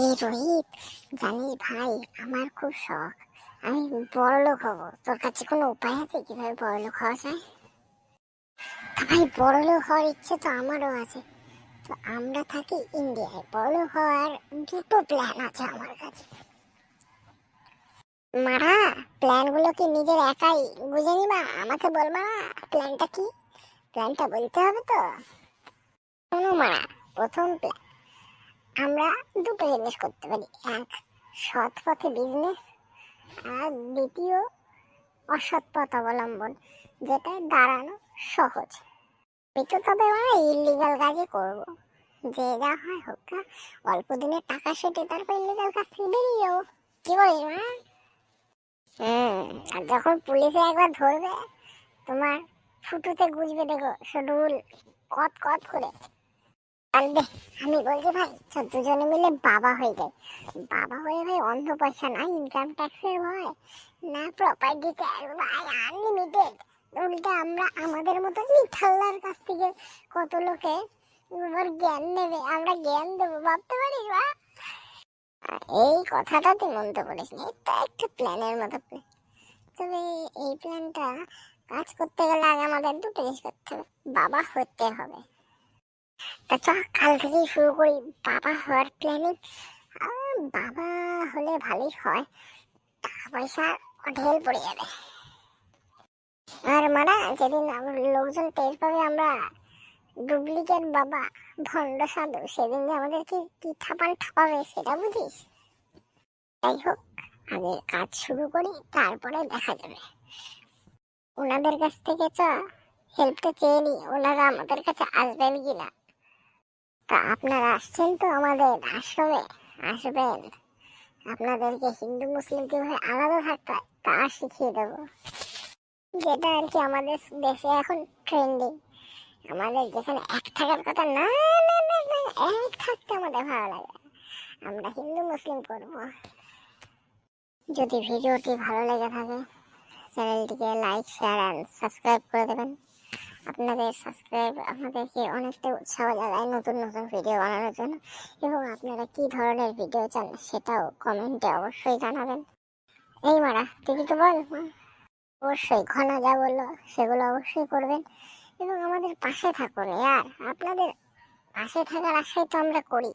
এই রোহিত, জানিস ভাই, আমার খুব শখ আমি বড়লোক হব। তোর কাছে কোনো উপায় আছে কিভাবে বড়লোক হওয়া যায়? তা ভাই, বড়লোক হওয়ার ইচ্ছে তো আমারও আছে। তো আমরা থাকি ইন্ডিয়ায়, বড়লোক হওয়ার দুটো প্ল্যান আছে আমার কাছে। মারা, প্ল্যান গুলো কি নিজের একাই বুঝে নিবা? আমাকে বলবা না প্ল্যানটা কি? প্ল্যানটা বলতে হবে তো। শোনো মারা, প্রথম প্ল্যান, আমরা দুটো জিনিস করতে পারি। এক, সৎ পথে বিজনেস। আর দ্বিতীয়, অসৎ পথ অবলম্বন, যেটা দাঁড়ানো সহজ। আমি তো তবে ইলিগাল কাজই করবো, যে যা হয় হোক না। অল্প দিনের টাকা সেটে তারপর ইলিগাল কাজ থেকে বেরিয়ে যাবো। কি বলিস মা? আর যখন পুলিশে একবার ধরবে, তোমার ফুটুতে গুজবে দেখো শুডুল কত কত করে কাঁদবে। আমি বলছি ভাই, দুজনে মিলে বাবা হয়ে যায়। বাবা হয়ে ভাই অন্ধ পয়সা, না ইনকাম ট্যাক্সের ভয়, না প্রপার্টি ট্যাক্স, ভাই আনলিমিটেড। উল্টে আমরা আমাদের মতো ঠাল্লার কাছ থেকে কত লোকে জ্ঞান নেবে, আমরা জ্ঞান দেবো, ভাবতে পারিস বা? এই কথাটা তুই মনে করিস না, এটা একটা প্ল্যানের মতো প্ল্যান। তবে এই প্ল্যানটা কাজ করতে গেলে আগে আমাদের দুটো জিনিস করতে হবে, বাবা হতে হবে। তা চ, কাল থেকেই শুরু করি বাবা হওয়ার প্ল্যানিং। বাবা হলে ভালোই হয়, টাকা পয়সা ঢেল পড়ে যাবে। আর মারা, যেদিন আমার লোকজন টের পাবে আমরা ডুপ্লিকেট বাবা, ভণ্ড সাধু, সেদিন যে আমাদেরকে কি ঠাপান ঠাপাবে সেটা বুঝিস? যাই হোক, আগে কাজ শুরু করি, তারপরে দেখা যাবে। ওনাদের কাছ থেকে চ হেল্পটা চেয়ে নি, ওনারা আমাদের কাছে আসবেন কিনা। তা আপনারা আসছেন তো আমাদের আশ্রমে? আসবেন, আপনাদেরকে হিন্দু মুসলিম কিভাবে আলাদা থাকতে হয় তা শিখিয়ে দেবো, যেটা আর কি আমাদের দেশে এখন ট্রেন্ডিং। আমাদের যেখানে এক থাকার কথা, না না না না, এক থাকতে আমাদের ভালো লাগে, আমরা হিন্দু মুসলিম করবো। যদি ভিডিওটি ভালো লেগে থাকে, চ্যানেলটিকে লাইক, শেয়ার অ্যান্ড সাবস্ক্রাইব করে দেবেন। আপনাদের সাবস্ক্রাইব আমাদেরকে অনেকটা উৎসাহ জাগায় নতুন নতুন ভিডিও বানানোর জন্য। এবং আপনারা কি ধরনের ভিডিও চান সেটাও কমেন্টে অবশ্যই জানাবেন। এই মারা, তুই কিছু বল। অবশ্যই ঘনা যা বললো সেগুলো অবশ্যই করবেন এবং আমাদের পাশে থাকুন। আর আপনাদের পাশে থাকার আশাই তো আমরা করি।